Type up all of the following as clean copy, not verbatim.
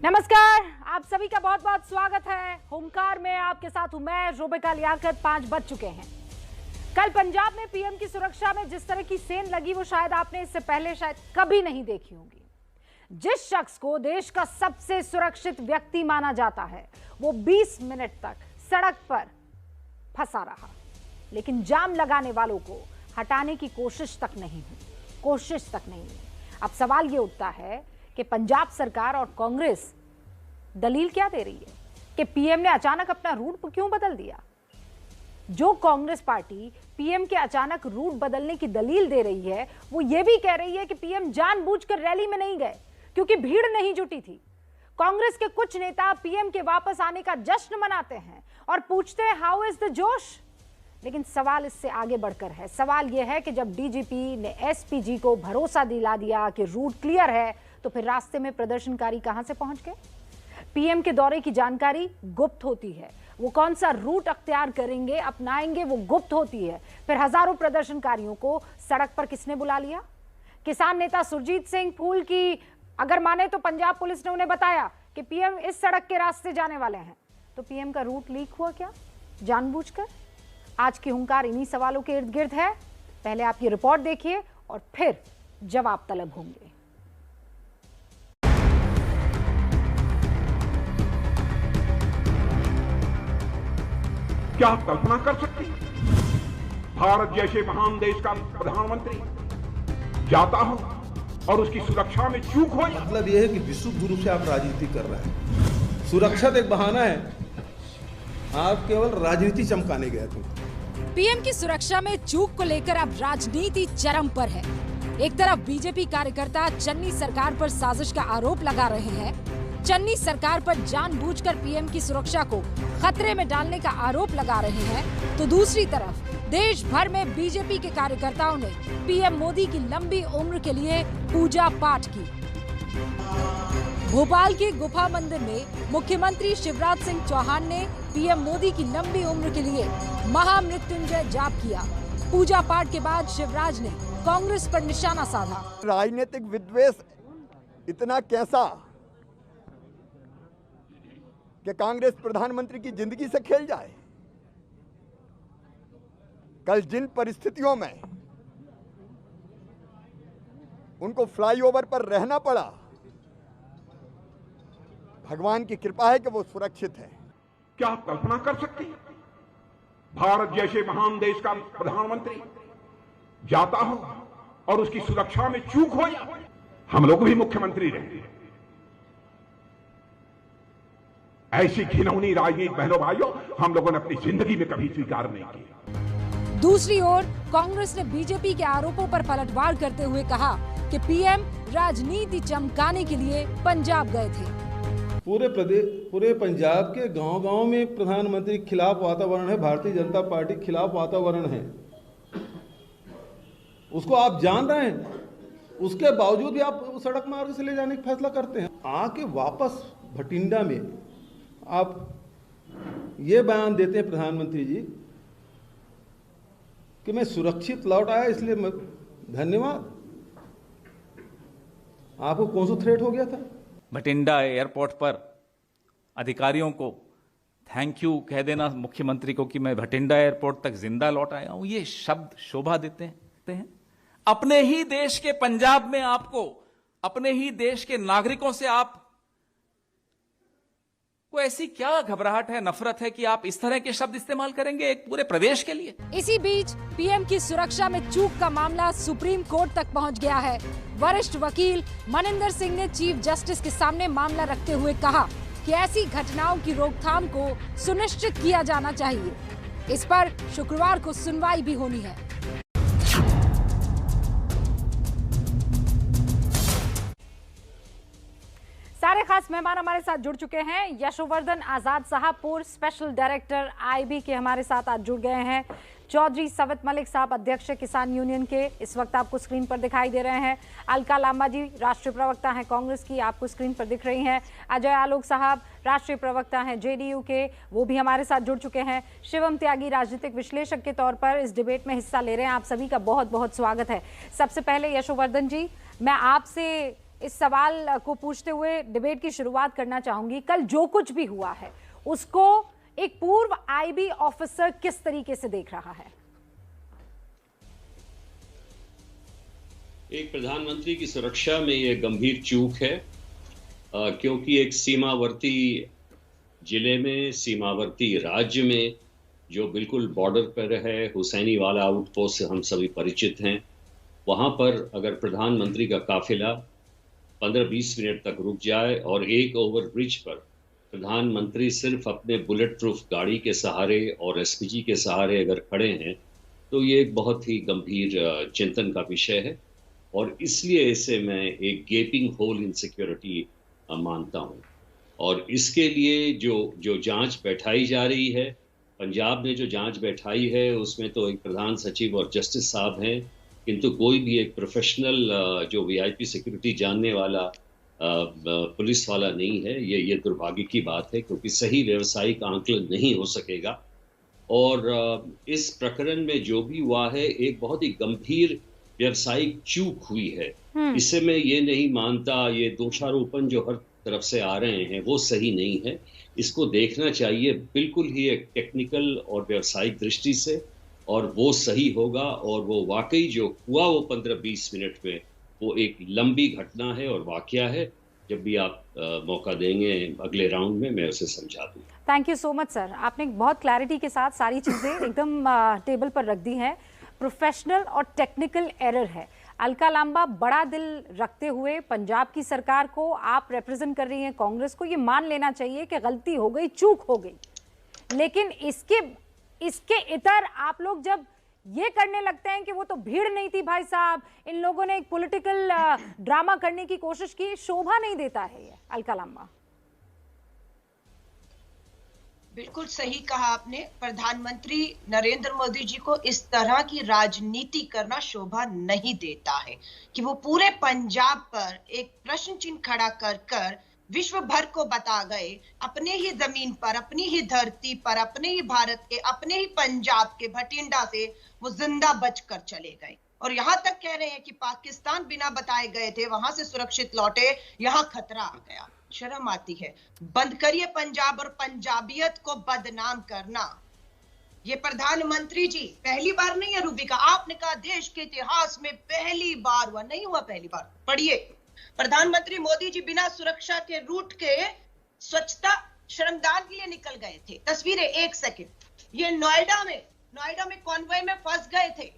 नमस्कार, आप सभी का बहुत बहुत स्वागत है। होमकार में आपके साथ हूं मैं रुबिका लियाकत। 5 बज चुके हैं। कल पंजाब में पीएम की सुरक्षा में जिस तरह की सेन लगी वो शायद आपने इससे पहले शायद कभी नहीं देखी होगी। जिस शख्स को देश का सबसे सुरक्षित व्यक्ति माना जाता है वो 20 मिनट तक सड़क पर फंसा रहा, लेकिन जाम लगाने वालों को हटाने की कोशिश तक नहीं हुई। अब सवाल ये उठता है कि पंजाब सरकार और कांग्रेस दलील क्या दे रही है कि पीएम ने अचानक अपना रूट क्यों बदल दिया। जो कांग्रेस पार्टी पीएम के अचानक रूट बदलने की दलील दे रही है वो ये भी कह रही है कि पीएम जानबूझकर रैली में नहीं गए क्योंकि भीड़ नहीं जुटी थी। कांग्रेस के कुछ नेता पीएम के वापस आने का जश्न मनाते हैं और पूछते हैं हाउ इज द जोश। लेकिन सवाल इससे आगे बढ़कर है। सवाल यह है कि जब डीजीपी ने एसपीजी को भरोसा दिला दिया कि रूट क्लियर है तो फिर रास्ते में प्रदर्शनकारी कहां से पहुंच गए। पीएम के दौरे की जानकारी गुप्त होती है, वो कौन सा रूट अख्तियार करेंगे अपनाएंगे वो गुप्त होती है। फिर हजारों प्रदर्शनकारियों को सड़क पर किसने बुला लिया। किसान नेता सुरजीत सिंह फूल की अगर माने तो पंजाब पुलिस ने उन्हें बताया कि पीएम इस सड़क के रास्ते जाने वाले हैं, तो पीएम का रूट लीक हुआ क्या जानबूझकर। आज की हुंकार इन्हीं सवालों के इर्द गिर्द है। पहले आप ये रिपोर्ट देखिए और फिर जवाब तलब होंगे। क्या आप कल्पना कर सकते हैं भारत जैसे महान देश का प्रधानमंत्री जाता हो और उसकी सुरक्षा में चूक हो। मतलब यह है कि विशुद्ध रूप से आप राजनीति कर रहे हैं। सुरक्षा एक बहाना है, आप केवल राजनीति चमकाने गए थे। पीएम की सुरक्षा में चूक को लेकर अब राजनीति चरम पर है। एक तरफ बीजेपी कार्यकर्ता चन्नी सरकार पर साजिश का आरोप लगा रहे हैं, चन्नी सरकार पर जानबूझकर पीएम की सुरक्षा को खतरे में डालने का आरोप लगा रहे हैं, तो दूसरी तरफ देश भर में बीजेपी के कार्यकर्ताओं ने पीएम मोदी की लंबी उम्र के लिए पूजा पाठ की। भोपाल के गुफा मंदिर में मुख्यमंत्री शिवराज सिंह चौहान ने पीएम मोदी की लंबी उम्र के लिए महामृत्युंजय जाप किया। पूजा पाठ के बाद शिवराज ने कांग्रेस पर निशाना साधा। राजनीतिक विद्वेष इतना कैसा कि कांग्रेस प्रधानमंत्री की जिंदगी से खेल जाए। कल जिन परिस्थितियों में उनको फ्लाईओवर पर रहना पड़ा, भगवान की कृपा है कि वो सुरक्षित है। क्या आप कल्पना कर सकते हैं भारत जैसे महान देश का प्रधानमंत्री जाता हो और उसकी सुरक्षा में चूक हो। हम लोग भी मुख्यमंत्री रहे। ऐसी घिनौनी राजनीति बहनों भाइयों हम लोगों ने अपनी जिंदगी में कभी स्वीकार नहीं की। दूसरी ओर कांग्रेस ने बीजेपी के आरोपों पर पलटवार करते हुए कहा कि पीएम राजनीति चमकाने के लिए पंजाब गए थे। पूरे पंजाब के गांव-गांव में प्रधानमंत्री के खिलाफ वातावरण है, भारतीय जनता पार्टी के खिलाफ वातावरण है, उसको आप जान रहे हैं। उसके बावजूद भी आप सड़क मार्ग से ले जाने का फैसला करते हैं। आके वापस भटिंडा में आप ये बयान देते हैं प्रधानमंत्री जी कि मैं सुरक्षित लौट आया इसलिए धन्यवाद। आपको कौन सा थ्रेट हो गया था। भटिंडा एयरपोर्ट पर अधिकारियों को थैंक यू कह देना मुख्यमंत्री को कि मैं भटिंडा एयरपोर्ट तक जिंदा लौट आया हूं, ये शब्द शोभा देते हैं। अपने ही देश के पंजाब में आपको अपने ही देश के नागरिकों से आप को ऐसी क्या घबराहट है, नफरत है कि आप इस तरह के शब्द इस्तेमाल करेंगे एक पूरे प्रदेश के लिए। इसी बीच पीएम की सुरक्षा में चूक का मामला सुप्रीम कोर्ट तक पहुंच गया है। वरिष्ठ वकील मनिंदर सिंह ने चीफ जस्टिस के सामने मामला रखते हुए कहा कि ऐसी घटनाओं की रोकथाम को सुनिश्चित किया जाना चाहिए। इस पर शुक्रवार को सुनवाई भी होनी है। सारे खास मेहमान हमारे साथ जुड़ चुके हैं। यशोवर्धन आजाद साहब पूर्व स्पेशल डायरेक्टर आईबी के हमारे साथ आज जुड़ गए हैं। चौधरी सवत मलिक साहब अध्यक्ष किसान यूनियन के इस वक्त आपको स्क्रीन पर दिखाई दे रहे हैं। अलका लांबा जी राष्ट्रीय प्रवक्ता हैं कांग्रेस की, आपको स्क्रीन पर दिख रही हैं। अजय आलोक साहब राष्ट्रीय प्रवक्ता हैं जेडीयू के, वो भी हमारे साथ जुड़ चुके हैं। शिवम त्यागी राजनीतिक विश्लेषक के तौर पर इस डिबेट में हिस्सा ले रहे हैं। आप सभी का बहुत बहुत स्वागत है। सबसे पहले यशोवर्धन जी, मैं आपसे इस सवाल को पूछते हुए डिबेट की शुरुआत करना चाहूंगी। कल जो कुछ भी हुआ है उसको एक पूर्व आईबी ऑफिसर किस तरीके से देख रहा है? एक प्रधानमंत्री की सुरक्षा में यह गंभीर चूक है, क्योंकि एक सीमावर्ती जिले में, सीमावर्ती राज्य में, जो बिल्कुल बॉर्डर पर है, हुसैनी वाला आउटपोस्ट से हम सभी परिचित हैं, वहां पर अगर प्रधानमंत्री का काफिला 15-20 मिनट तक रुक जाए और एक ओवर ब्रिज पर प्रधानमंत्री सिर्फ अपने बुलेट प्रूफ गाड़ी के सहारे और एसपीजी के सहारे अगर खड़े हैं, तो ये एक बहुत ही गंभीर चिंतन का विषय है। और इसलिए इसे मैं एक गेपिंग होल इन सिक्योरिटी मानता हूं। और इसके लिए जो जांच बैठाई जा रही है, पंजाब ने जो जांच बैठाई है उसमें तो एक प्रधान सचिव और जस्टिस साहब हैं, किंतु कोई भी एक प्रोफेशनल जो वीआईपी सिक्योरिटी जानने वाला पुलिस वाला नहीं है। ये दुर्भाग्य की बात है, क्योंकि सही व्यावसायिक आंकलन नहीं हो सकेगा। और इस प्रकरण में जो भी हुआ है एक बहुत ही गंभीर व्यावसायिक चूक हुई है। इससे मैं ये नहीं मानता, ये दोषारोपण जो हर तरफ से आ रहे हैं वो सही नहीं है। इसको देखना चाहिए बिल्कुल ही एक टेक्निकल और व्यावसायिक दृष्टि से, और वो सही होगा। और वो वाकई जो हुआ वो 15-20 मिनट में, वो एक लंबी घटना है और वाकया है। जब भी आप मौका देंगे अगले राउंड में, मैं उसे समझा दूँ। Thank you so much sir, आपने बहुत क्लैरिटी के साथ सारी चीजें एकदम टेबल पर रख दी हैं। प्रोफेशनल और टेक्निकल एरर है। अलका लांबा, बड़ा दिल रखते हुए पंजाब की सरकार को आप रिप्रेजेंट कर रही हैं, कांग्रेस को ये मान लेना चाहिए कि गलती हो गई, चूक हो गई। लेकिन इसके इतर आप लोग जब ये करने लगते हैं कि वो तो भीड़ नहीं थी भाई साहब, इन लोगों ने एक पॉलिटिकल ड्रामा करने की कोशिश की, शोभा नहीं देता है ये। अलका लांबा, बिल्कुल सही कहा आपने। प्रधानमंत्री नरेंद्र मोदी जी को इस तरह की राजनीति करना शोभा नहीं देता है कि वो पूरे पंजाब पर एक प्रश्न चिन्ह खड़ा कर विश्व भर को बता गए, अपने ही जमीन पर, अपनी ही धरती पर, अपने ही भारत के, अपने ही पंजाब के भटिंडा से वो जिंदा बच कर चले गए। और यहाँ तक कह रहे हैं कि पाकिस्तान बिना बताए गए थे, वहां से सुरक्षित लौटे, यहाँ खतरा आ गया। शर्म आती है। बंद करिए पंजाब और पंजाबियत को बदनाम करना। ये प्रधानमंत्री जी पहली बार नहीं है रूबिका, आपने कहा देश के इतिहास में पहली बार हुआ, नहीं हुआ पहली बार। पढ़िए, प्रधानमंत्री मोदी जी बिना सुरक्षा के रूट के स्वच्छता श्रमदान के लिए निकल गए थे। तस्वीरें 1 सेकंड। ये नोएडा में कॉन्वॉय में फंस गए थे,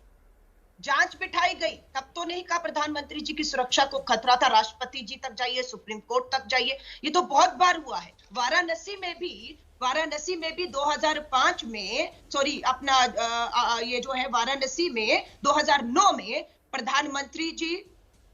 जांच बिठाई गई, तब तो नहीं कहा प्रधानमंत्री जी की सुरक्षा को खतरा था। राष्ट्रपति जी तक जाइए, सुप्रीम कोर्ट तक जाइए, ये तो बहुत बार हुआ है। वाराणसी में भी 2005 में, सॉरी अपना ये जो है वाराणसी में 2009 में प्रधानमंत्री जी,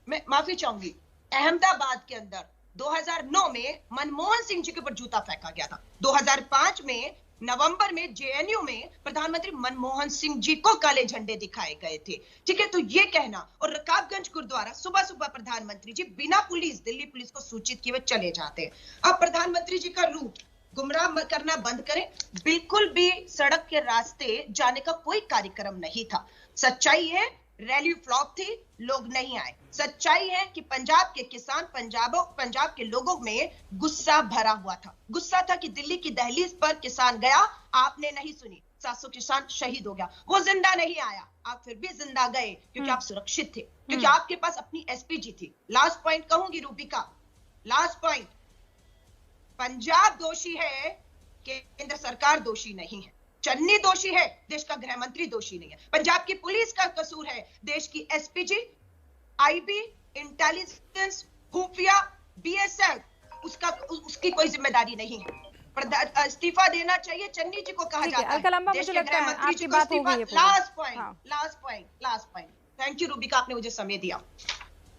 मैं माफी चाहूंगी, अहमदाबाद के अंदर 2009 में मनमोहन सिंह जी के ऊपर जूता फेंका गया था। 2005 में नवंबर में जेएनयू में प्रधानमंत्री मनमोहन सिंह जी को काले झंडे दिखाए गए थे। ठीक है, तो ये कहना, और रकाबगंज गुरुद्वारा सुबह सुबह प्रधानमंत्री जी बिना पुलिस, दिल्ली पुलिस को सूचित किए हुए चले जाते हैं। अब प्रधानमंत्री जी का रूट गुमराह करना बंद करें। बिल्कुल भी सड़क के रास्ते जाने का कोई कार्यक्रम नहीं था। सच्चाई है, रैली फ्लॉप थी, लोग नहीं आए। सच्चाई है कि पंजाब के किसान, पंजाब के लोगों में गुस्सा भरा हुआ था। गुस्सा था कि दिल्ली की दहलीज पर किसान गया, आपने नहीं सुनी, 700 किसान शहीद हो गया, वो जिंदा नहीं आया, आप फिर भी जिंदा गए क्योंकि आप सुरक्षित थे, क्योंकि आपके पास अपनी एसपीजी थी। लास्ट पॉइंट कहूंगी रूबिका, लास्ट पॉइंट, पंजाब दोषी है, केंद्र सरकार दोषी नहीं है। चन्नी दोषी है, देश का गृह मंत्री दोषी नहीं है। पंजाब की पुलिस का कसूर है, देश की एसपीजी, आईबी, इंटेलिजेंस, खुफिया, बीएसएफ, उसकी कोई जिम्मेदारी नहीं है। इस्तीफा देना चाहिए, चन्नी जी को कहा जाता है, देश के गृह मंत्री जी को इस्तीफा। Last point, thank you Rubika, आपने मुझे समय दिया।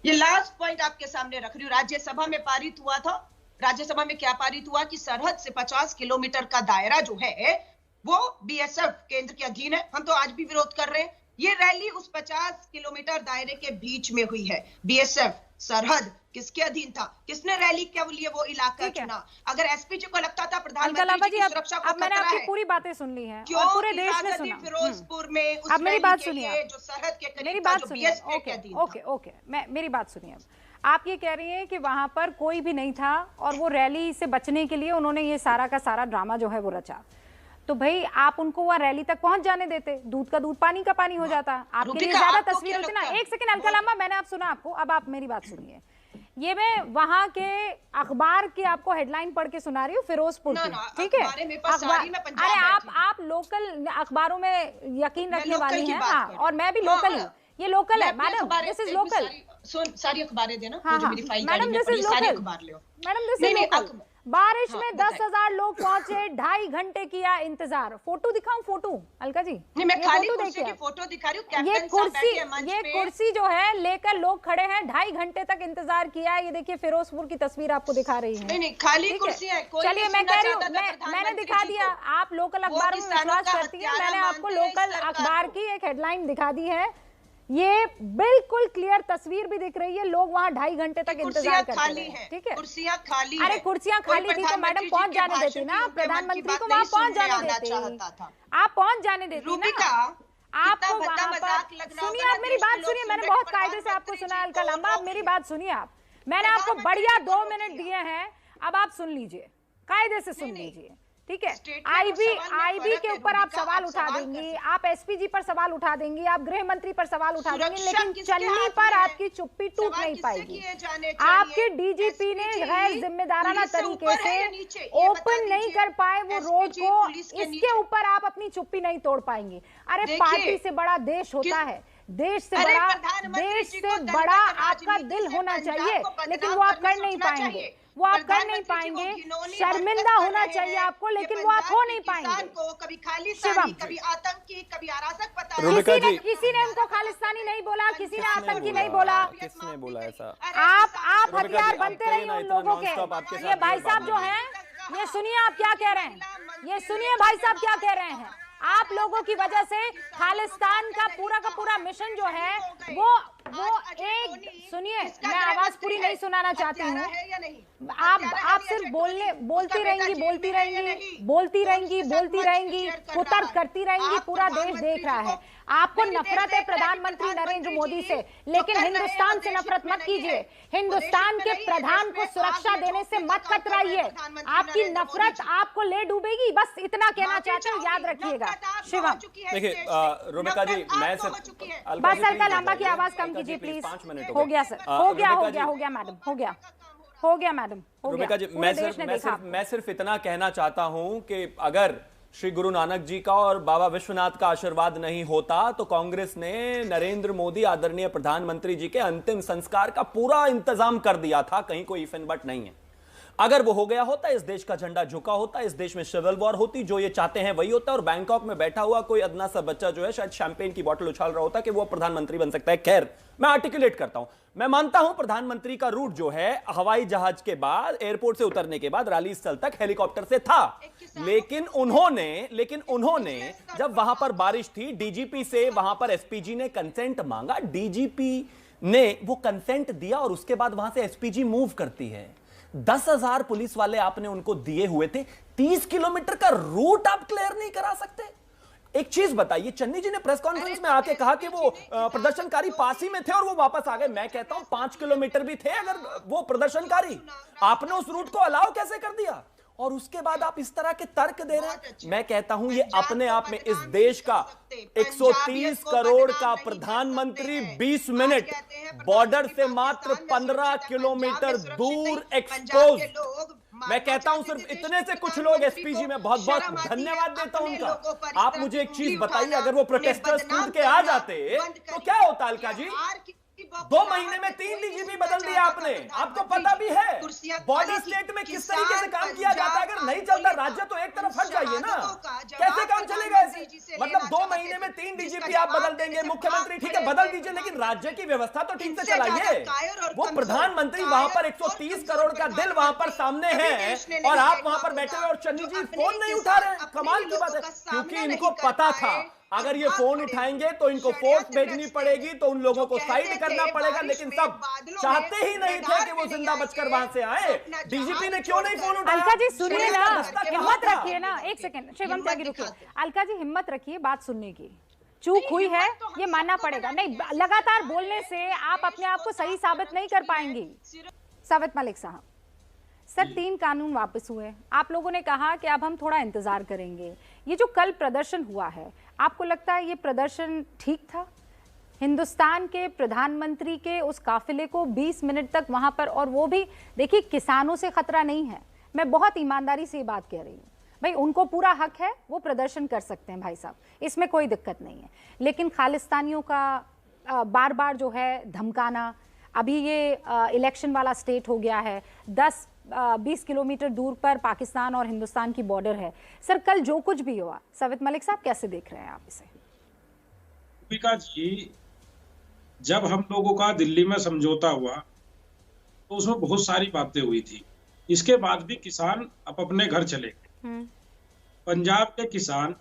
ये लास्ट पॉइंट आपके सामने रख रही हूँ। राज्यसभा में पारित हुआ था। राज्यसभा में क्या पारित हुआ कि सरहद से 50 किलोमीटर का दायरा जो है वो बीएसएफ केंद्र के अधीन है। हम तो आज भी विरोध कर रहे हैं। ये रैली उस 50 किलोमीटर दायरे के बीच में हुई है। बीएसएफ सरहद किसके अधीन था? किसने रैली के लिए वो इलाका चुना? अगर एसपीजी को लगता था प्रधानमंत्री जी की सुरक्षा को खतरा है, मैंने आपकी पूरी बातें सुन ली हैं और पूरे देश ने सुना। फिरोजपुर में उस मेरी बात सुनिए, जो सरहद के करीब था, जो बीएसएफ के अधीन था। ओके, मेरी बात सुनिए। आप ये कह रही हैं कि वहां पर कोई भी नहीं था और वो रैली से बचने के लिए उन्होंने ये सारा का सारा ड्रामा जो है वो रचा। तो भाई आप उनको वहां रैली तक पहुंच जाने देते, दूध का दूध पानी का पानी हो जाता। आपके लिए ज्यादा तस्वीर होती ना। एक सेकंड अलका लांबा, मैंने आप सुना आपको, अब आप मेरी बात सुनिए। ये मैं वहां के अखबार की आपको हेडलाइन पढ़ के सुना रही हूँ, फिरोजपुर की, ठीक है? अरे आप लोकल अखबारों में यकीन रखने वाली हैं। हाँ, और मैं भी लोकल हूँ। ये लोकल है मैडम, दिस इज लोकल। सारी अखबारें देना। हाँ, हाँ, madam this is local. Madam this is local. बारिश में 10,000 लोग पहुंचे, 2.5 घंटे किया इंतजार। फोटो दिखाऊं? फोटो अलका जी, नहीं, मैं खाली कुर्सी की फोटो दिखा रही हूँ। ये कुर्सी जो है लेकर लोग खड़े हैं, 2.5 घंटे तक इंतजार किया। ये देखिए फिरोजपुर की तस्वीर आपको दिखा रही है। नहीं, खाली कुर्सी है। चलिए मैं कह रही हूँ, मैंने दिखा दिया। आप लोकल अखबार में विश्वास करती हैं, मैंने आपको लोकल अखबार की एक हेडलाइन दिखा दी है। ये बिल्कुल क्लियर तस्वीर भी दिख रही है। लोग वहां 2.5 घंटे तक इंतजार करते हैं, ठीक है? कुर्सियां खाली। अरे कुर्सियां खाली थी तो मैडम पहुंच जाने देती ना, प्रधानमंत्री को वहां पहुंच जाने देती। आप पहुंच जाने देती ना। आपको वहां पर सुनिए, आप मेरी बात सुनिए। मैंने बहुत कायदे से आपको सुना है अलका लांबा, आप मेरी बात सुनिए। आप, मैंने आपको बढ़िया 2 मिनट दिए हैं, अब आप सुन लीजिए, कायदे से सुन लीजिए, ठीक है? आईबी के ऊपर आप सवाल उठा देंगी, आप एसपीजी पर सवाल उठा देंगी, आप गृह मंत्री पर सवाल उठा देंगी, लेकिन चन्नी पर आपकी चुप्पी टूट नहीं पाएगी। आपके डीजीपी ने गैर जिम्मेदाराना तरीके से ओपन नहीं कर पाए वो रोड को, इसके ऊपर आप अपनी चुप्पी नहीं तोड़ पाएंगी। अरे पार्टी से बड़ा देश होता है, देश से बड़ा आपका दिल होना चाहिए, लेकिन वो आप कर नहीं पाएंगे। वो आप कर नहीं पाएंगे। शर्मिंदा होना चाहिए आपको, लेकिन वो आप हो नहीं पाएंगे। कभी खालिस्तानी, कभी आतंकी, कभी अराजक बताया। किसी ने उनको खालिस्तानी नहीं बोला, किसी ने आतंकी नहीं बोला। किसने बोला ऐसा? आप हथियार बनते रहिए उन लोगों के। ये भाई साहब जो हैं, ये सुनिए आप क्या कह रहे हैं। ये सुनिए भाई साहब क्या कह रहे हैं। आप लोगों की वजह से खालिस्तान का पूरा मिशन जो है वो एक, सुनिए मैं आवाज पूरी नहीं सुनाना चाहती हूँ। आप सिर्फ बोलती रहेंगी, कुतर्क करती रहेंगी। पूरा देश देख रहा है। आपको नफरत है प्रधानमंत्री नरेंद्र मोदी से, लेकिन हिंदुस्तान से नफरत मत कीजिए। हिंदुस्तान के प्रधान को सुरक्षा देने से मत कतराइए। आपकी नफरत आपको ले डूबेगी। बस इतना कहना चाहते हैं, याद रखिएगा। शिवम, देखिए रुबिका जी, मैं बस अलका लांबा की आवाज कम कीजिए प्लीज। हो गया सर, हो गया मैडम, हो गया मैडम। रुबिका जी, मैं सिर्फ इतना कहना चाहता हूं कि अगर श्री गुरु नानक जी का और बाबा विश्वनाथ का आशीर्वाद नहीं होता तो कांग्रेस ने नरेंद्र मोदी आदरणीय प्रधानमंत्री जी के अंतिम संस्कार का पूरा इंतजाम कर दिया था। कहीं कोई इफ एंड बट नहीं है। अगर वो हो गया होता, इस देश का झंडा झुका होता, इस देश में सिविल वॉर होती, जो ये चाहते हैं वही होता, और बैंकॉक में बैठा हुआ कोई अदना सा बच्चा जो है शायद शैंपेन की बोतल उछाल रहा होता कि वो प्रधानमंत्री बन सकता है। खैर, मैं आर्टिकुलेट करता हूं। मैं मानता हूं प्रधानमंत्री का रूट जो है हवाई जहाज के बाद, एयरपोर्ट से उतरने के बाद रैली स्थल तक हेलीकॉप्टर से था, लेकिन उन्होंने जब वहां पर बारिश थी, डीजीपी से वहां पर एसपीजी ने कंसेंट मांगा, डीजीपी ने वो कंसेंट दिया और उसके बाद वहां से एसपीजी मूव करती है। 10,000 पुलिस वाले आपने उनको दिए हुए थे। 30 किलोमीटर का रूट आप क्लियर नहीं करा सकते? एक चीज बताइए, चन्नी जी ने प्रेस कॉन्फ्रेंस में आके कहा कि वो प्रदर्शनकारी पास ही में थे और वो वापस आ गए। मैं कहता हूं 5 किलोमीटर भी थे अगर वो प्रदर्शनकारी, आपने उस रूट को अलाउ कैसे कर दिया? और उसके बाद आप इस तरह के तर्क दे रहे हैं। मैं कहता हूं ये अपने आप में इस देश का 130 करोड़ का प्रधानमंत्री 20 मिनट बॉर्डर से मात्र 15 किलोमीटर दूर एक्सपोज। मैं कहता हूं सिर्फ इतने से कुछ लोग एसपीजी में बहुत बहुत धन्यवाद देता हूं उनका। आप मुझे एक चीज बताइए, अगर वो प्रोटेस्टर्स कूद के आ जाते तो क्या होता अलका जी? 2 महीने में 3 डीजीपी बदल दिया आपने। आपको पता भी है बॉर्डर स्टेट में किस तरीके से काम किया जाता है। अगर नहीं चलता राज्य तो एक तरफ हट जाइए ना, कैसे काम चलेगा ऐसे? मतलब 2 महीने में 3 डीजीपी आप बदल देंगे। मुख्यमंत्री ठीक है बदल दीजिए, लेकिन राज्य की व्यवस्था तो ठीक से चलाइए। वो प्रधानमंत्री वहां पर 130 करोड़ का दिल वहां पर सामने है और आप वहां पर बैठे हुए और चन्नी जी फोन नहीं उठा रहे। कमाल की बात है, क्योंकि इनको पता था अगर ये फोन उठाएंगे तो इनको फोर्स भेजनी पड़ेगी, तो उन लोगों को साइड करना पड़ेगा, लेकिन सब चाहते ही नहीं थे कि वो जिंदा बचकर वहां से आए। डीजीपी ने क्यों नहीं फोन उठाया? अलका जी सुनिए ना, हिम्मत रखिए ना। एक सेकंड शिवम त्यागी रुकिए। अलका जी हिम्मत रखिए बात सुनने की, चूक हुई है, ये मानना पड़ेगा। नहीं, लगातार बोलने से आप अपने आप को सही साबित नहीं कर पाएंगी। साबित मलिक साहब, सर 3 कानून वापस हुए, आप लोगों ने कहा कि अब हम थोड़ा इंतजार करेंगे। ये जो कल प्रदर्शन हुआ है, आपको लगता है ये प्रदर्शन ठीक था? हिंदुस्तान के प्रधानमंत्री के उस काफिले को 20 मिनट तक वहां पर, और वो भी देखिए किसानों से खतरा नहीं है, मैं बहुत ईमानदारी से ये बात कह रही हूँ भाई, उनको पूरा हक है, वो प्रदर्शन कर सकते हैं भाई साहब, इसमें कोई दिक्कत नहीं है। लेकिन खालिस्तानियों का बार बार जो है धमकाना, अभी ये इलेक्शन वाला स्टेट हो गया है, 10-20 किलोमीटर दूर पर पाकिस्तान और हिंदुस्तान की बॉर्डर है। सर कल जो कुछ भी हुआ, साबित मलिक साहब कैसे देख रहे हैं आप इसे? दीपिका जी, जब हम लोगों का दिल्ली में समझौता हुआ तो उसमें बहुत सारी बातें हुई थी, इसके बाद भी किसान अब अपने घर चले गए। पंजाब के किसान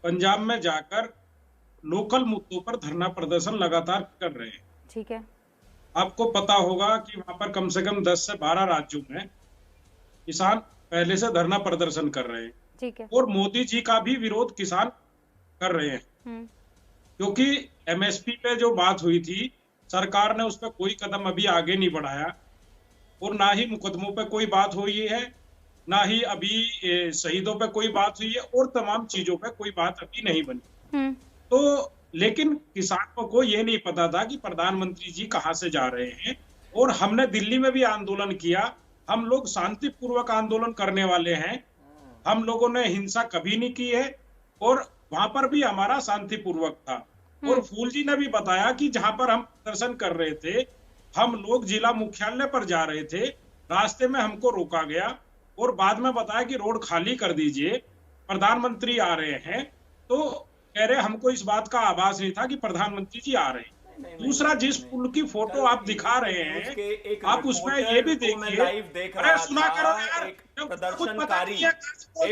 पंजाब में जाकर लोकल मुद्दों पर धरना प्रदर्शन लगातार कर रहे हैं। ठीक है, आपको पता होगा कि वहां पर कम से कम 10 से 12 राज्यों में किसान पहले से धरना प्रदर्शन कर रहे हैं। ठीक है, और मोदी जी का भी विरोध किसान कर रहे हैं, क्योंकि एमएसपी पे जो बात हुई थी, सरकार ने उस पर कोई कदम अभी आगे नहीं बढ़ाया, और ना ही मुकदमों पे कोई बात हुई है, ना ही अभी शहीदों पे कोई बात हुई है, और तमाम चीजों पे कोई बात अभी नहीं बनी। तो लेकिन किसानों को ये नहीं पता था कि प्रधानमंत्री जी कहाँ से जा रहे हैं। और हमने दिल्ली में भी आंदोलन किया, हम लोग शांतिपूर्वक आंदोलन करने वाले हैं, हम लोगों ने हिंसा कभी नहीं की है, और वहां पर भी हमारा शांतिपूर्वक था। और फूल जी ने भी बताया कि जहां पर हम प्रदर्शन कर रहे थे, हम लोग जिला मुख्यालय पर जा रहे थे, रास्ते में हमको रोका गया और बाद में बताया कि रोड खाली कर दीजिए, प्रधानमंत्री आ रहे हैं। तो कह रहे हमको इस बात का आभास नहीं था कि प्रधानमंत्री जी आ रहे हैं। दूसरा, जिस पुल की फोटो आप दिखा रहे हैं, आप उसमें ये भी देखिए, अरे सुना करो यार, एक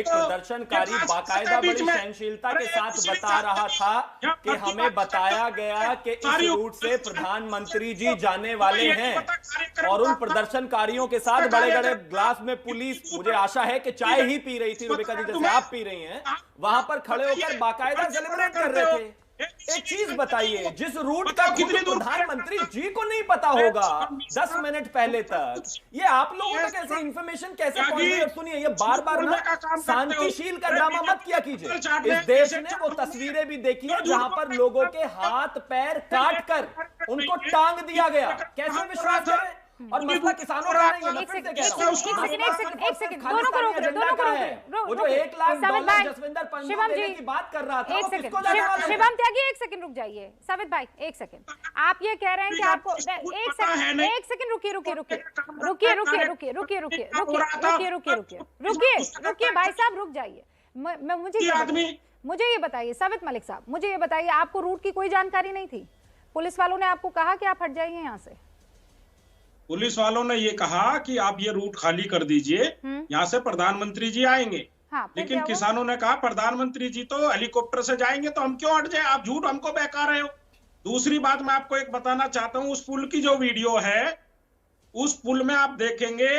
प्रदर्शनकारी बाकायदा बड़ी सहनशीलता के साथ बता रहा था कि हमें बताया गया कि इस रूट से प्रधानमंत्री जी जाने वाले हैं, और उन प्रदर्शनकारियों के साथ बड़े बड़े ग्लास में पुलिस, मुझे आशा है कि चाय ही पी रही थी रुबिका जी जैसे आप पी रही हैं, वहां पर खड़े होकर बाकायदा सेलिब्रेट कर रहे थे। एक चीज बताइए, जिस रूट का खुद प्रधानमंत्री जी को नहीं पता होगा 10 मिनट पहले तक, ये आप लोगों तक कैसे इंफॉर्मेशन कैसे पहुंची? और सुनिए, ये बार बार ना शांतिशील का ड्रामा मत किया कीजिए। इस देश ने वो तस्वीरें भी देखी है जहां पर लोगों के हाथ पैर काट कर उनको टांग दिया गया, कैसे विश्वास करें? और मसला किसानों का नहीं है, मैं फिर से कह रहा हूं, एक सेकंड, दोनों को रोक रहे, वो जो 1 लाख डॉलर जसविंदर पंजाब देने की बात कर रहा था, एक सेकंड, शिवम त्यागी एक सेकंड रुक जाइए। साबित भाई एक सेकंड, आप ये कह रहे हैं कि आपको एक सेकंड रुकिए भाई साहब, रुक जाइए। मुझे ये बताइए साबित मलिक साहब, मुझे ये बताइए, आपको रूट की कोई जानकारी नहीं थी? पुलिस वालों ने आपको कहा कि आप हट जाइए यहाँ से? पुलिस वालों ने ये कहा कि आप ये रूट खाली कर दीजिए, यहाँ से प्रधानमंत्री जी आएंगे। हाँ, लेकिन किसानों ने कहा प्रधानमंत्री जी तो हेलीकॉप्टर से जाएंगे, तो हम क्यों हट जाए, आप झूठ हमको बहका रहे हो। दूसरी बात मैं आपको एक बताना चाहता हूँ, उस पुल की जो वीडियो है, उस पुल में आप देखेंगे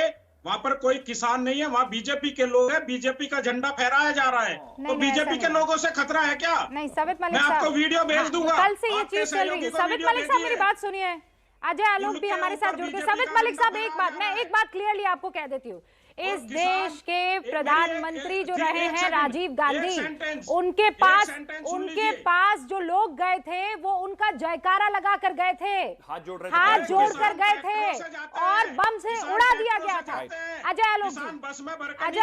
वहां पर कोई किसान नहीं है, वहाँ बीजेपी के लोग हैं, बीजेपी का झंडा फहराया जा रहा है। तो बीजेपी के लोगों से खतरा है क्या? नहीं साबित मलिक साहब, मैं आपको वीडियो भेज दूंगा, कल से ये चीज चल रही है। साबित मलिक साहब मेरी बात सुनिए, अजय आलोक भी हमारे साथ जुड़ गए। साबित मलिक साहब मैं एक बात क्लियरली आपको कह देती हूँ, इस देश के प्रधानमंत्री जो रहे हैं राजीव गांधी, उनके पास जो लोग गए थे वो उनका जयकारा लगा कर गए थे, हाथ जोड़ कर गए थे, और बम से उड़ा दिया गया था। अजय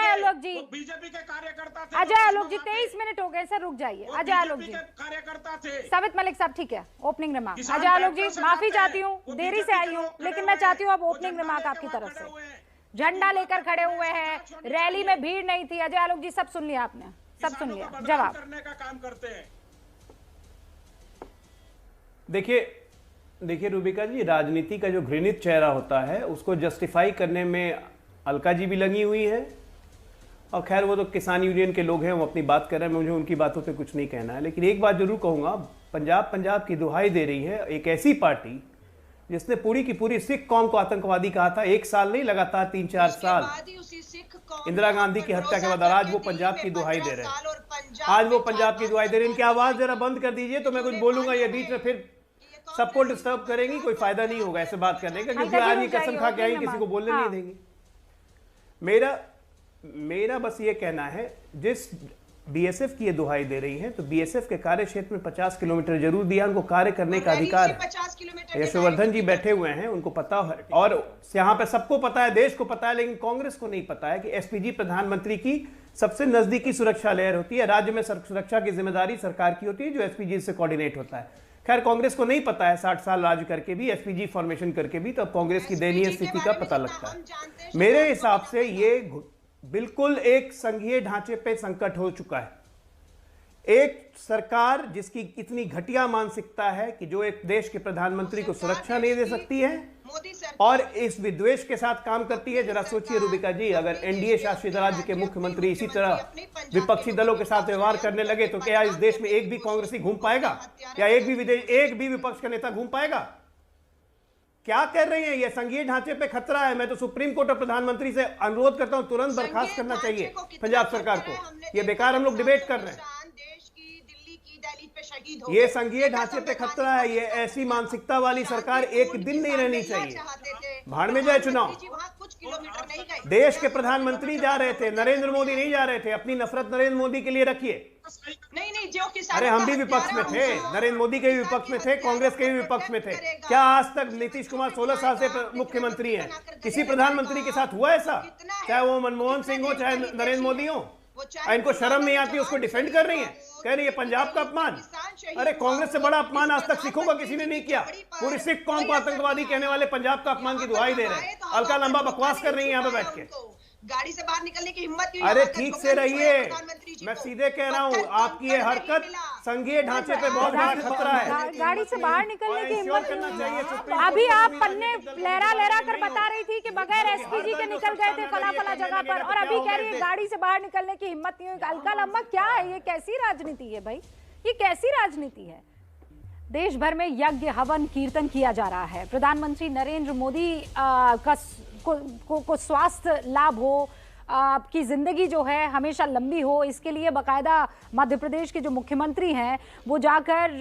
आलोक जी बीजेपी के कार्यकर्ता थे। अजय आलोक जी 23 मिनट हो गए सर, रुक जाइए। अजय आलोक जी कार्यकर्ता थे। साबित मलिक साहब ठीक है, ओपनिंग रिमार्क। अजय आलोक जी माफी चाहती हूँ, देरी से आई हूँ, लेकिन मैं चाहती हूँ अब ओपनिंग रिमार्क आपकी तरफ से। झंडा लेकर खड़े हुए हैं, रैली में भीड़ नहीं थी। अजय आलोक जी सब सुन लिया आपने, सब सुन लिया, जवाब करने का काम करते हैं। देखिए रूबिका जी, राजनीति का जो घृणित चेहरा होता है उसको जस्टिफाई करने में अलका जी भी लगी हुई है, और खैर वो तो किसान यूनियन के लोग हैं, वो अपनी बात कर रहे हैं, मुझे उनकी बातों पे कुछ नहीं कहना है। लेकिन एक बात जरूर कहूंगा, पंजाब की दुहाई दे रही है एक ऐसी पार्टी जिसने पूरी की पूरी सिख कौम को आतंकवादी कहा था, 1 साल नहीं लगातार 3-4 साल इंदिरा गांधी की हत्या के बाद, आज वो पंजाब की दुहाई दे रहे हैं, आज वो पंजाब की दुहाई दे रहे हैं। इनकी आवाज जरा बंद कर दीजिए तो मैं कुछ बोलूंगा, ये बीच में फिर सबको डिस्टर्ब करेंगी, कोई फायदा नहीं होगा ऐसे बात करने का, क्योंकि आज ये कसम खा के आई किसी को बोलने नहीं देंगे। मेरा बस ये कहना है, जिस बीएसएफ की ये दुहाई दे रही है, तो बीएसएफ के कार्य क्षेत्र में 50 किलोमीटर जरूर दिया, उनको कार्य करने का अधिकार है। यशवर्धन जी बैठे हुए हैं, उनको पता है, और यहाँ पे सबको पता है, देश को पता है, लेकिन कांग्रेस को नहीं पता है कि एसपीजी प्रधानमंत्री की सबसे नजदीकी सुरक्षा लेयर होती है। राज्य में सुरक्षा की जिम्मेदारी सरकार की होती है, जो एसपीजी से कोऑर्डिनेट होता है। खैर, कांग्रेस को नहीं पता है, 60 साल राज करके भी, एसपीजी फॉर्मेशन करके भी, तब कांग्रेस की दयनीय स्थिति का पता लगता है। मेरे हिसाब से ये बिल्कुल एक संघीय ढांचे पे संकट हो चुका है। एक सरकार जिसकी इतनी घटिया मानसिकता है कि जो एक देश के प्रधानमंत्री को सुरक्षा नहीं दे सकती है और इस विद्वेष के साथ काम करती है। जरा सोचिए रूबिका जी, अगर एनडीए शासित राज्य के मुख्यमंत्री इसी तरह विपक्षी दलों के साथ व्यवहार करने लगे तो क्या इस देश में एक भी कांग्रेसी घूम पाएगा, या एक भी विपक्ष का नेता घूम पाएगा? क्या कर रही है ये? संघीय ढांचे पे खतरा है। मैं तो सुप्रीम कोर्ट और प्रधानमंत्री से अनुरोध करता हूं, तुरंत बर्खास्त करना चाहिए पंजाब सरकार को। ये बेकार हम लोग डिबेट कर रहे हैं। ये संघीय ढांचे पे खतरा है। ये ऐसी मानसिकता वाली सरकार एक दिन नहीं रहनी चाहिए। भाड़ में जाए चुनाव। देश के प्रधानमंत्री जा रहे थे, नरेंद्र मोदी नहीं जा रहे थे। अपनी नफरत नरेंद्र मोदी के लिए रखिए। नहीं, जो किसान, अरे हम भी विपक्ष में थे, नरेंद्र मोदी के भी विपक्ष में थे, कांग्रेस के भी विपक्ष में थे। क्या आज तक नीतीश कुमार 16 साल से मुख्यमंत्री हैं? किसी प्रधानमंत्री के साथ हुआ ऐसा? चाहे वो मनमोहन सिंह हो, चाहे नरेंद्र मोदी हो। इनको शर्म नहीं आती, उसको डिफेंड कर रही है, कह रही है पंजाब का अपमान। अरे कांग्रेस से बड़ा अपमान आज तक सिखों का किसी ने नहीं किया। पूरी सिख कौम को आतंकवादी कहने वाले पंजाब का अपमान की दुहाई दे रहे हैं। अलका लंबा बकवास कर रही है यहाँ पे बैठ के। गाड़ी से बाहर निकलने की हिम्मत क्यों? अरे ठीक से रहिए, मैं सीधे कह रहा हूँ, आपकी ये हरकत संघीय ढांचे पे बहुत बड़ा खतरा है। गाड़ी से बाहर निकलने की हिम्मत करना चाहिए। अभी आप पन्ने लहरा कर बता रही थी कि बगैर एसपीजी के निकल गए थे फला जगह पर, और अभी कह रही है गाड़ी से बाहर निकलने की हिम्मत नहीं हुई। अलका लंबा क्या है ये? कैसी राजनीति है भाई? ये कैसी राजनीति है? देश भर में यज्ञ हवन कीर्तन किया जा रहा है। प्रधानमंत्री नरेंद्र मोदी को स्वास्थ्य लाभ हो, आपकी जिंदगी जो है हमेशा लंबी हो, इसके लिए बकायदा मध्य प्रदेश के जो मुख्यमंत्री हैं वो जाकर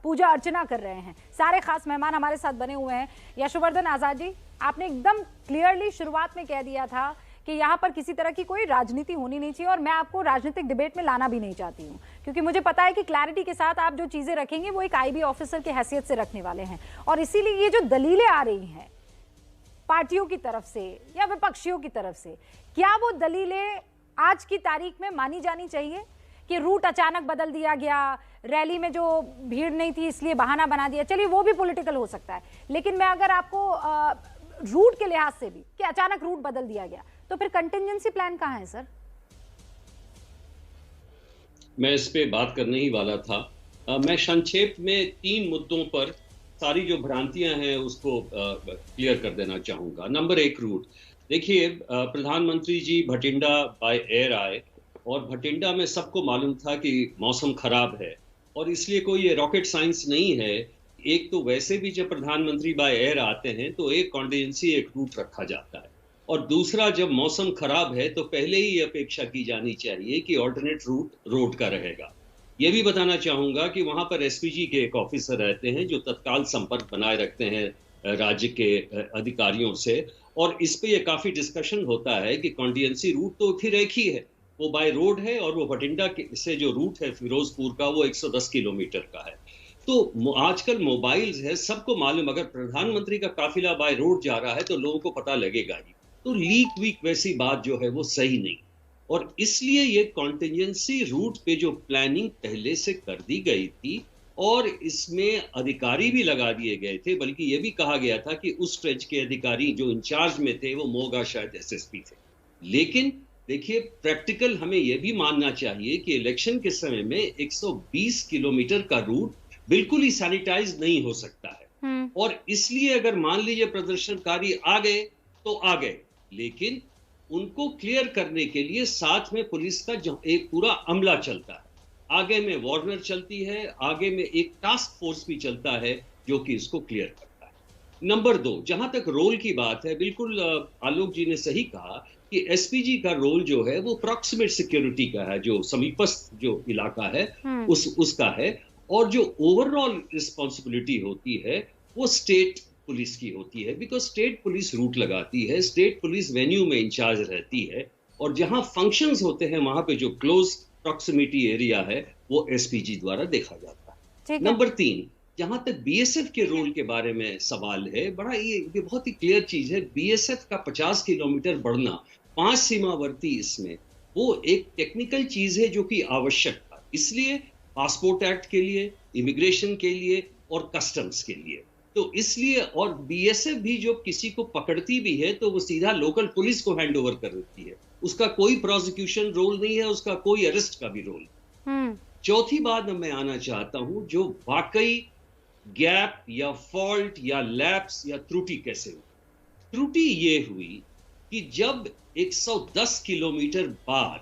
पूजा अर्चना कर रहे हैं। सारे खास मेहमान हमारे साथ बने हुए हैं। यशवर्धन आजाद जी, आपने एकदम क्लियरली शुरुआत में कह दिया था कि यहाँ पर किसी तरह की कोई राजनीति होनी नहीं चाहिए, और मैं आपको राजनीतिक डिबेट में लाना भी नहीं चाहती हूँ, क्योंकि मुझे पता है कि क्लैरिटी के साथ आप जो चीजें रखेंगे वो एक आईबी ऑफिसर की हैसियत से रखने वाले हैं। और इसीलिए ये जो दलीलें आ रही हैं पार्टियों की तरफ से या विपक्षियों की तरफ से, क्या वो दलीलें आज की तारीख में मानी जानी चाहिए कि रूट अचानक बदल दिया गया, रैली में जो भीड़ नहीं थी इसलिए बहाना बना दिया? चलिए वो भी पॉलिटिकल हो सकता है, लेकिन मैं अगर आपको रूट के लिहाज से भी कि अचानक रूट बदल दिया गया, तो फिर कंटिंजेंसी प्लान कहाँ है सर? मैं इस पे बात करने ही वाला था। मैं संक्षेप में 3 मुद्दों पर सारी जो भ्रांतियां हैं उसको क्लियर कर देना चाहूंगा। Number 1, route. देखिए, प्रधानमंत्री जी भटिंडा बाय एयर आए, और भटिंडा में सबको मालूम था कि मौसम खराब है, और इसलिए कोई ये रॉकेट साइंस नहीं है। एक तो वैसे भी जब प्रधानमंत्री बाय एयर आते हैं तो एक कॉन्टिजेंसी, एक रूट रखा जाता है, और दूसरा जब मौसम खराब है तो पहले ही अपेक्षा की जानी चाहिए कि ऑल्टरनेट रूट रोड का रहेगा। ये भी बताना चाहूंगा कि वहां पर एसपीजी के एक ऑफिसर रहते हैं जो तत्काल संपर्क बनाए रखते हैं राज्य के अधिकारियों से, और इस पे ये काफी डिस्कशन होता है कि कॉन्टिजेंसी रूट तो फिर एक ही है, वो बाय रोड है, और वो भटिंडा से जो रूट है फिरोजपुर का वो 110 किलोमीटर का है। तो आजकल मोबाइल्स है, सबको मालूम, अगर प्रधानमंत्री का काफिला बाय रोड जा रहा है तो लोगों को पता लगेगा ही। तो लीक वीक वैसी बात जो है वो सही नहीं, और इसलिए ये कॉन्टिजेंसी रूट पे जो प्लानिंग पहले से कर दी गई थी, और इसमें अधिकारी भी लगा दिए गए थे, बल्कि ये भी कहा गया था कि उस स्ट्रेच के अधिकारी जो इंचार्ज में थे वो मोगा शायद एसएसपी थे। लेकिन देखिए, प्रैक्टिकल हमें यह भी मानना चाहिए कि इलेक्शन के समय में 120 किलोमीटर का रूट बिल्कुल ही सैनिटाइज नहीं हो सकता है, और इसलिए अगर मान लीजिए प्रदर्शनकारी आ गए तो आ गए, लेकिन उनको क्लियर करने के लिए साथ में पुलिस का एक पूरा अमला चलता है, आगे में वार्नर चलती है, आगे में एक टास्क फोर्स भी चलता है जो कि इसको क्लियर करता है। नंबर 2, जहां तक रोल की बात है, बिल्कुल आलोक जी ने सही कहा कि एसपीजी का रोल जो है वो प्रॉक्सिमेट सिक्योरिटी का है, जो समीपस्थ जो इलाका है उसका है, और जो ओवरऑल रिस्पॉन्सिबिलिटी होती है वो स्टेट पुलिस की होती है, बिकॉज स्टेट पुलिस रूट लगाती है, स्टेट पुलिस वेन्यू में इंचार्ज रहती है, और जहां फंक्शंस होते हैं वहां पे जो क्लोज प्रॉक्सिमिटी एरिया है वो एसपीजी द्वारा देखा जाता है। नंबर 3, जहां तक बीएसएफ के रोल के बारे में सवाल है, बड़ा ये बहुत ही क्लियर चीज है। बीएसएफ का 50 किलोमीटर बढ़ना 5 सीमावर्ती इसमें वो एक टेक्निकल चीज है जो कि आवश्यक था, इसलिए पासपोर्ट एक्ट के लिए, इमिग्रेशन के लिए और कस्टम्स के लिए, तो इसलिए, और बीएसएफ भी जो किसी को पकड़ती भी है तो वो सीधा लोकल पुलिस को हैंड ओवर कर देती है, उसका कोई प्रोसिक्यूशन रोल नहीं है, उसका कोई अरेस्ट का भी रोल। चौथी बात मैं आना चाहता हूं, जो वाकई गैप या फॉल्ट या लैप्स या त्रुटि कैसे हुई? त्रुटि ये हुई कि जब 110 किलोमीटर बाद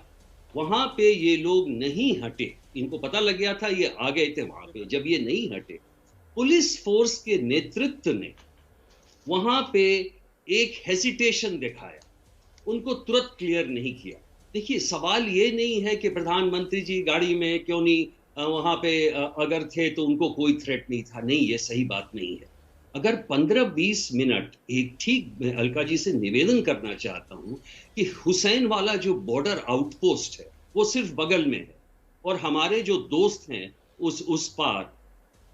वहां पे ये लोग नहीं हटे, इनको पता लग गया था ये आ गए थे वहां पे, जब ये नहीं हटे, पुलिस फोर्स के नेतृत्व ने वहां पे एक हेसिटेशन दिखाया, उनको तुरंत क्लियर नहीं किया। देखिए, सवाल ये नहीं है कि प्रधानमंत्री जी गाड़ी में क्यों नहीं वहां पे अगर थे तो उनको कोई थ्रेट नहीं था, नहीं, ये सही बात नहीं है। अगर 15-20 मिनट एक ठीक, मैं अलका जी से निवेदन करना चाहता हूं कि हुसैन वाला जो बॉर्डर आउटपोस्ट है वो सिर्फ बगल में है, और हमारे जो दोस्त हैं उस पार,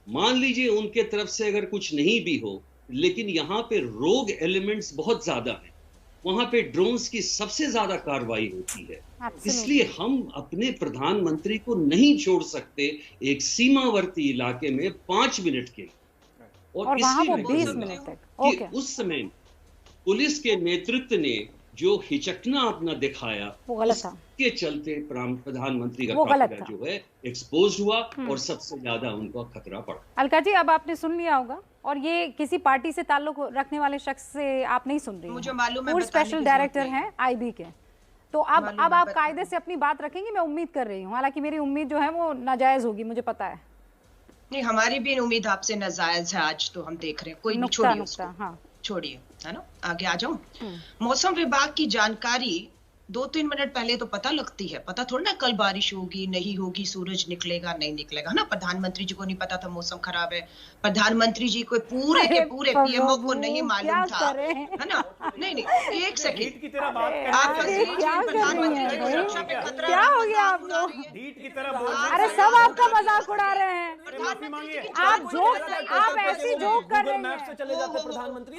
मान लीजिए उनके तरफ से अगर कुछ नहीं भी हो, लेकिन यहाँ पे रोग एलिमेंट्स बहुत ज्यादा हैं, वहां पे ड्रोन्स की सबसे ज्यादा कार्रवाई होती है, इसलिए हम अपने प्रधानमंत्री को नहीं छोड़ सकते एक सीमावर्ती इलाके में 5 मिनट के लिए, और इसलिए 20 मिनट तक कि उस समय पुलिस के नेतृत्व ने जो हिचकना अपना दिखाया वो गलत था, के चलते प्रधानमंत्री का खतरा जो है एक्सपोज हुआ और सबसे ज्यादा उनको खतरा पड़ा। अलका जी, अब आपने सुन लिया होगा, और ये किसी पार्टी से ताल्लुक रखने वाले शख्स से आप नहीं सुन रही, मुझे मालूम है, वो स्पेशल डायरेक्टर हैं आईबी के, तो अब आप कायदे से अपनी बात रखेंगे, मैं उम्मीद कर रही हूँ, हालांकि मेरी उम्मीद जो है वो नाजायज होगी, मुझे पता है। नहीं, हमारी भी उम्मीद आपसे नाजायज है, आज तो हम देख रहे हैं, कोई नहीं, छोड़िए छोड़िए, है ना, आगे आ जाऊं। मौसम विभाग की जानकारी 2-3 मिनट पहले तो पता लगती है, पता थोड़ा ना कल बारिश होगी नहीं होगी, सूरज निकलेगा नहीं निकलेगा, ना। प्रधानमंत्री जी को नहीं पता था मौसम खराब है, प्रधानमंत्री जी को पूरे के पूरे पीएमओ को नहीं मालूम था, है ना। नहीं, एक सेकंड, आप प्रधानमंत्री जी को सुरक्षा पे खतरा, क्या हो गया आपको? अरे सब आपका मजाक उड़ा रहे हैं, आप ऐसी जोक कर रहे हैं,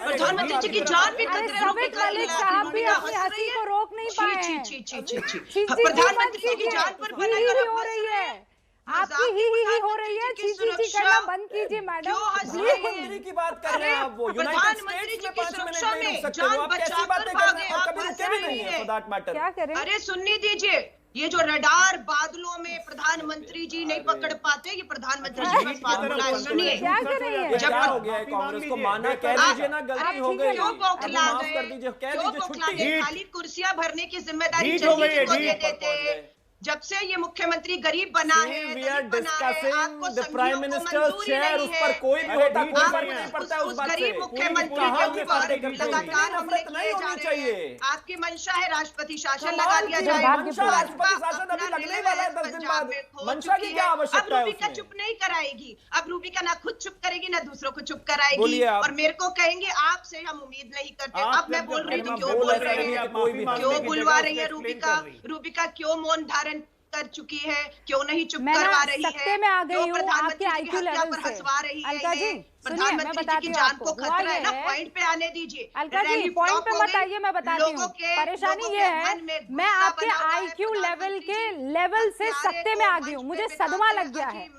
प्रधानमंत्री जी की जान भी खतरे में, साहब भी अपनी हंसी को रोक नहीं पाए, प्रधानमंत्री की जान पर बनाई हो रही है, आपकी ही हो रही है, चीची करना बंद कीजिए मैडम, प्रधानमंत्री की बात कर रहे हैं आप, वो यूनाइटेड स्टेट्स में 5 मिनट नहीं रुक सकते, वो आप कैसी बातें कर रहे हैं, और कभी रुके भी नहीं है फॉर दैट मैटर। क्या करें? अरे सुनने दीजिए, ये जो रडार बादलों में प्रधानमंत्री जी नहीं पकड़ पाते, ये प्रधानमंत्री जी का फार्मूला है, सुनिए। क्या कर रही है? जब हो गया है कांग्रेस को, माना कह दीजिए ना, गलती हो गई, क्यों बौखला माफ कर दीजिए, कह दीजिए छुट्टी, खाली कुर्सियां भरने की जिम्मेदारी जल्दी को दे देते। जब से ये मुख्यमंत्री गरीब बना है, we are discussing the prime minister's chair, उस पर कोई भी होता, कोई फर्क नहीं पड़ता उस बात से, गरीब मुख्यमंत्री लगातार हमले किए जा रहे हैं। आपकी मंशा है राष्ट्रपति शासन लगा दिया जाए, राष्ट्रपति शासन अभी लगने ही वाला है 10 दिन बाद, मंशा की क्या आवश्यकता है? अब रूबिका चुप नहीं कराएगी, अब रूबिका ना खुद चुप करेगी ना दूसरों को चुप कराएगी, और मेरे को कहेंगे आपसे हम उम्मीद नहीं करते। अब मैं बोल रही थी, क्यों बोल रही है, क्यों बुलवा रही है रूबिका क्यों मौन धारण कर चुकी है, क्यों नहीं चुप करवा रही है, में आ गई हूं आपके आईक्यू लेवल से। हंसवा रही है, अलका जी, प्रधानमंत्री जी की जान को खतरा है ना, पॉइंट पे आने दीजिए। अलका जी, पॉइंट पे मत आइए, मैं बताती हूँ। परेशानी ये है, मैं आपके आईक्यू लेवल के लेवल से सत्ते में आ गई हूँ, मुझे सदमा लग गया है।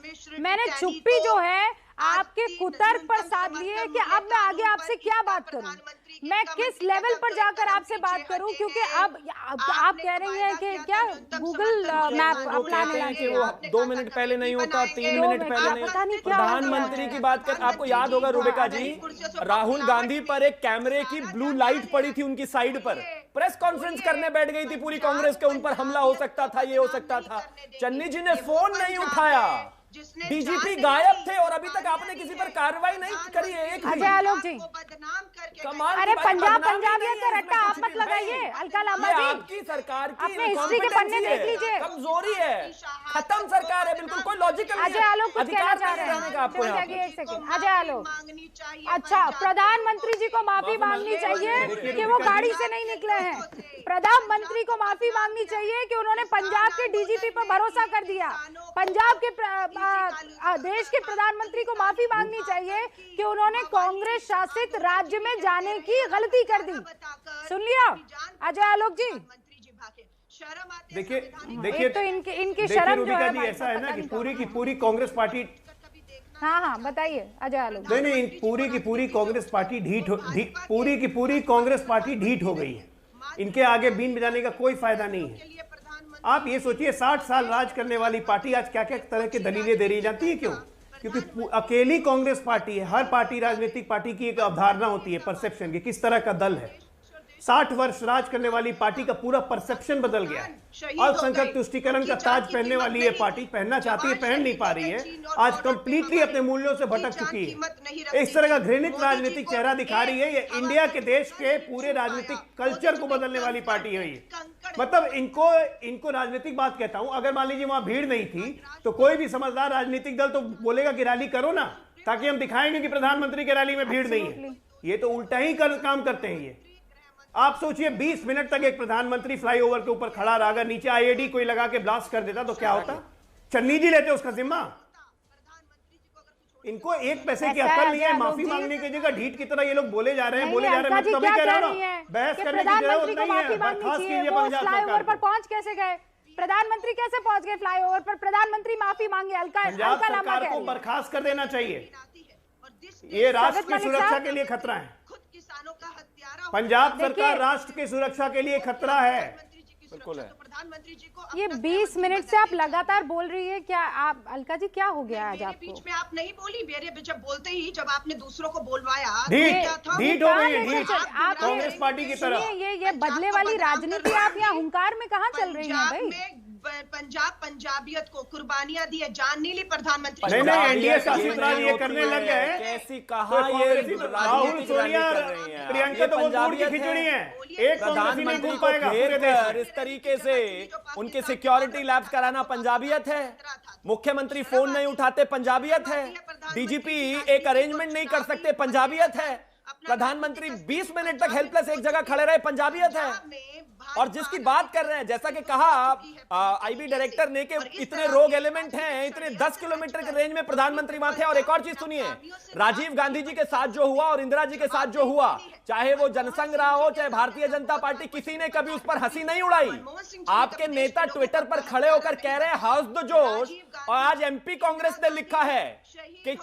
मैंने चुप्पी जो है आपके कुतर्क पर साथ लिए कि अब मैं आगे आपसे क्या बात करूं, मैं किस लेवल पर जाकर आपसे बात करूं, क्योंकि अब आप कह रही हैं कि क्या गूगल मैप अपनाने लगे, 2 मिनट पहले नहीं होता, 3 मिनट पहले नहीं। प्रधानमंत्री की बात कर, आपको याद होगा रूबिका जी, राहुल गांधी पर एक कैमरे की ब्लू लाइट पड़ी थी उनकी साइड पर, प्रेस कॉन्फ्रेंस करने बैठ गई थी पूरी कांग्रेस के, उन पर हमला हो सकता था, ये हो सकता था, चन्नी जी ने फोन नहीं उठाया, डीजीपी गायब थे और अभी तक आपने किसी पर कार्रवाई नहीं करी है। एक अजय आलोक जी, अरे पंजाब पंजाबियत का रट्टा आप मत लगाइए। अलका लांबा जी, आपकी सरकार की अपने हिस्ट्री के पन्ने देख लीजिए, कमजोरी है, खत्म सरकार है, बिल्कुल कोई लॉजिकल अजय आलोक कुछ कहना चाह रहे हैं? एक सेकंड अजय आलोक, अच्छा प्रधानमंत्री जी को माफी मांगनी चाहिए कि वो गाड़ी से नहीं निकले हैं। प्रधानमंत्री को माफी मांगनी चाहिए कि उन्होंने पंजाब के डीजीपी पर भरोसा कर दिया। पंजाब के देश के प्रधानमंत्री को माफी मांगनी चाहिए कि उन्होंने कांग्रेस शासित राज्य में जाने की गलती कर दी। सुन लिया अजय आलोक जी? देखिए तो इनकी शर्म जो है, ऐसा है ना कि पूरी की पूरी कांग्रेस पार्टी, हाँ बताइए अजय आलोक। नहीं पूरी की पूरी कांग्रेस पार्टी पूरी की पूरी कांग्रेस पार्टी ढीठ हो गई है। इनके आगे बीन बजाने का कोई फायदा नहीं है। आप ये सोचिए 60 साल राज करने वाली पार्टी आज क्या क्या तरह की दलीलें दे रही, जानती है क्यों? क्योंकि अकेली कांग्रेस पार्टी है। हर पार्टी, राजनीतिक पार्टी की एक अवधारणा होती है परसेप्शन की, किस तरह का दल है। 60 वर्ष राज करने वाली पार्टी का पूरा परसेप्शन बदल गया है। अल्पसंख्यक तुष्टीकरण का ताज पहनने वाली ये पार्टी पहनना चाहती है, पहन नहीं पा रही है। आज कंप्लीटली अपने मूल्यों से भटक चुकी है। इस तरह का घृणित राजनीतिक चेहरा दिखा रही है। ये इंडिया के देश के पूरे राजनीतिक कल्चर को बदलने वाली पार्टी है ये। मतलब इनको राजनीतिक बात कहता हूं, अगर मान लीजिए वहां भीड़ नहीं थी तो कोई भी समझदार राजनीतिक दल तो बोलेगा कि रैली करो ना, ताकि हम दिखाएंगे कि प्रधानमंत्री की रैली में भीड़ नहीं है। ये तो उल्टा ही काम करते हैं ये। आप सोचिए 20 मिनट तक एक प्रधानमंत्री फ्लाईओवर के ऊपर खड़ा रहा, अगर नीचे आईईडी कोई लगा के ब्लास्ट कर देता तो क्या होता? चन्नी जी लेते उसका जिम्मा। इनको एक पैसे की अकल नहीं है। माफी मांगने की जगह ढीठ की तरह ये लोग बोले जा रहे हैं। मैं तो अभी कह रहा हूं ना, बहस करने की जरूरत नहीं है। बर्खास्त कीजिए पंजाब फ्लाईओवर पर पहुंच कैसे गए? प्रधानमंत्री कैसे पहुंच गए फ्लाईओवर पर? प्रधानमंत्री माफी मांगे। पंजाब सरकार को बर्खास्त कर देना चाहिए। ये राष्ट्र की सुरक्षा के लिए खतरा है। पंजाब सरकार राष्ट्र की सुरक्षा के लिए खतरा है। बिल्कुल है। ये 20 मिनट से आप लगातार बोल रही है। क्या आप, अलका जी क्या हो गया आज आपको? बीच में आप नहीं बोली, मेरे जब बोलते ही जब आपने दूसरों को बोलवाया ढीठ हो गई है कांग्रेस पार्टी की तरह। ये बदले वाली राजनीति आप यहाँ हुंकार में कहाँ चल रही है भाई? पंजाब पंजाबियत को कुर्बानियां दी है, जान नहीं ली प्रधानमंत्री। नहीं एनडीए शासित राज्य ये करने लग गए। कैसी कहा ये राहुल सोनिया प्रियंका तो वो दूर की खिचड़ी है। एक प्रधानमंत्री को घेरकर इस तरीके से उनकी सिक्योरिटी लैब्स कराना पंजाबियत है। मुख्यमंत्री फोन नहीं उठाते पंजाबियत है। डीजीपी एक अरेंजमेंट नहीं कर सकते पंजाबियत है। प्रधानमंत्री 20 मिनट तक हेल्पलेस एक जगह खड़े रहे पंजाबियत है। और जिसकी बात कर रहे हैं, जैसा कि कहा आईबी डायरेक्टर ने कि इतने रोग एलिमेंट हैं, इतने 10 किलोमीटर के रेंज में प्रधानमंत्री वहां थे। और एक और चीज सुनिए, राजीव गांधी जी के साथ जो हुआ और इंदिरा जी के साथ जो हुआ, चाहे वो जनसंघ रहा हो चाहे भारतीय जनता पार्टी, किसी ने कभी उस पर हंसी नहीं उड़ाई। आपके नेता ट्विटर पर खड़े होकर कह रहे हैं हाउस द जोश। और आज एमपी कांग्रेस ने लिखा है कि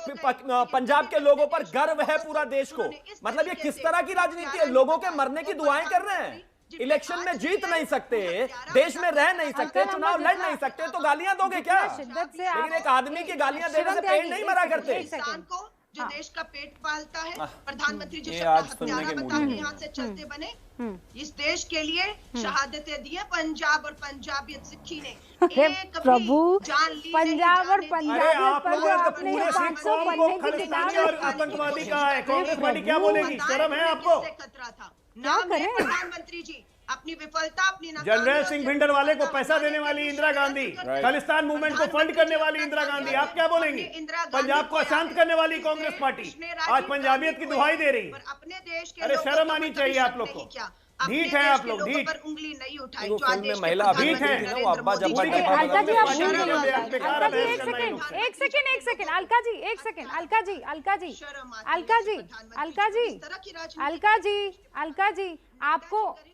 पंजाब के लोगों पर गर्व है पूरा देश को। मतलब ये किस तरह की राजनीति है? लोगों के मरने की दुआएं कर रहे हैं। इलेक्शन में जीत नहीं सकते, देश में रह नहीं सकते, चुनाव लड़ नहीं सकते, तो गालियां दोगे क्या? लेकिन एक आदमी की गालियां देने से पेड़ नहीं मरा करते। जो देश का पेट पालता है, प्रधानमंत्री जी हत्यारा बता के यहाँ से चलते बने। इस देश के लिए शहादतें दी है पंजाब और पंजाबियत सिक्खी ने। प्रभु, पंजाब और पंजाबियत पर जो आपने 500 पन्ने की किताब और आतंकवादी कहा है, कांग्रेस पार्टी क्या बोलेगी? शर्म है आपको? खतरा था ना प्रधानमंत्री जी। अपनी विफलता, अपनी जनरल सिंह भिंडर वाले को पैसा देने वाली इंदिरा गांधी, खालिस्तान मूवमेंट को फंड करने वाली इंदिरा गांधी, आप क्या बोलेंगे? पंजाब को अशांत करने वाली कांग्रेस पार्टी आज पंजाबियत की दुहाई दे रही। अपने देश के अरे शर्म आनी चाहिए आप लोग को। ढीठ है आप लोग, ढीठ। उंगली नहीं उठाई। महिला ढीठ है। अलका जी आप एक सेकंड अलका जी, एक सेकंड अलका जी,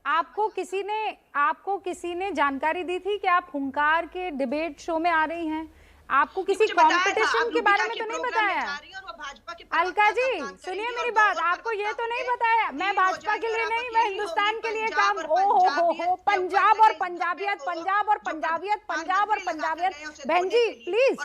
आपको किसी ने जानकारी दी थी कि आप हुंकार के डिबेट शो में आ रही हैं? आपको किसी कंपटीशन के बारे में तो नहीं बताया? अलका जी सुनिए मेरी बात, आपको ये तो नहीं बताया? मैं भाजपा के लिए नहीं, मैं हिंदुस्तान के लिए काम। हो पंजाब और पंजाबियत, पंजाब और पंजाबियत, पंजाब और पंजाबियत। बहन जी प्लीज,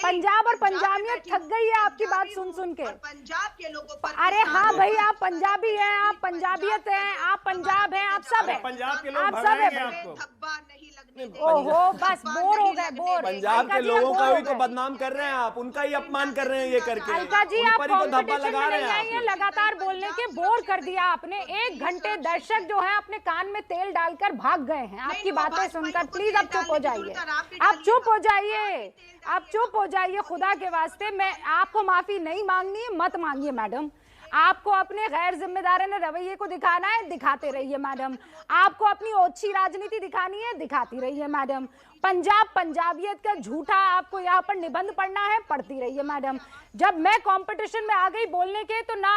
पंजाब और पंजाबियत थक गई है आपकी बात सुन के। पंजाब के लोगों पर, अरे हाँ भाई, आप पंजाबी हैं, आप पंजाबियत हैं, आप पंजाब हैं, आप सब है, पंजाब के लोग आप सब है। धब्बा नहीं लगना ओहो बस बोर हो गए, बोर। पंजाब के लोगों का ही तो बदनाम कर रहे हैं आप, उनका ही अपमान कर रहे हैं ये करके। अलका जी आप धब्बा लगा रहे हैं, लगातार बोलने के बोर कर दिया आपने। 1 घंटे दर्शक जो है अपने कान में तेल डालकर भाग गए हैं आपकी बातें सुनकर। प्लीज आप चुप हो जाइए, आप चुप हो जाइए, आप चुप हो जाइए खुदा के वास्ते। मैं आपको माफी नहीं मांगनी है, मत मांगिए मैडम। आपको अपने गैर जिम्मेदाराना रवैये को दिखाना है, दिखाते रहिए मैडम। आपको अपनी ओछी राजनीति दिखानी है, दिखाती रहिए मैडम। पंजाबियत का झूठा आपको यहाँ पर निबंध पढ़ना है, पढ़ती रहिए मैडम। जब मैं कंपटीशन में आ गई बोलने के तो ना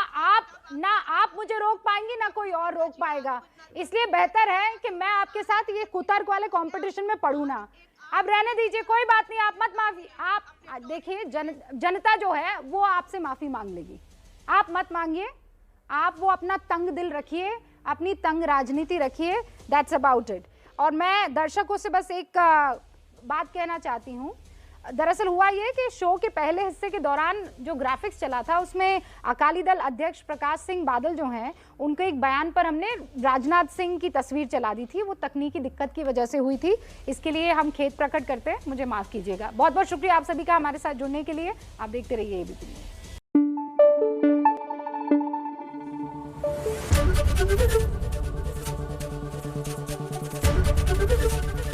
आप मुझे रोक पाएंगी ना कोई और रोक पाएगा। इसलिए बेहतर है कि मैं आपके साथ ये कुतर्क वाले कंपटीशन में पढ़ू ना। अब रहने दीजिए, कोई बात नहीं, आप मत माफी। आप देखिए जनता जो है वो आपसे माफी मांग लेगी, आप मत मांगिए। आप वो अपना तंग दिल रखिए, अपनी तंग राजनीति रखिए, दैट्स अबाउट इट। और मैं दर्शकों से बस एक बात कहना चाहती हूँ। दरअसल हुआ ये कि शो के पहले हिस्से के दौरान जो ग्राफिक्स चला था उसमें अकाली दल अध्यक्ष प्रकाश सिंह बादल जो हैं उनके एक बयान पर हमने राजनाथ सिंह की तस्वीर चला दी थी। वो तकनीकी दिक्कत की वजह से हुई थी, इसके लिए हम खेद प्रकट करते हैं, मुझे माफ कीजिएगा। बहुत बहुत शुक्रिया आप सभी का हमारे साथ जुड़ने के लिए। आप देखते रहिए एबीपी न्यूज़।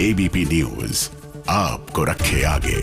एबीपी न्यूज़ आपको रखे आगे।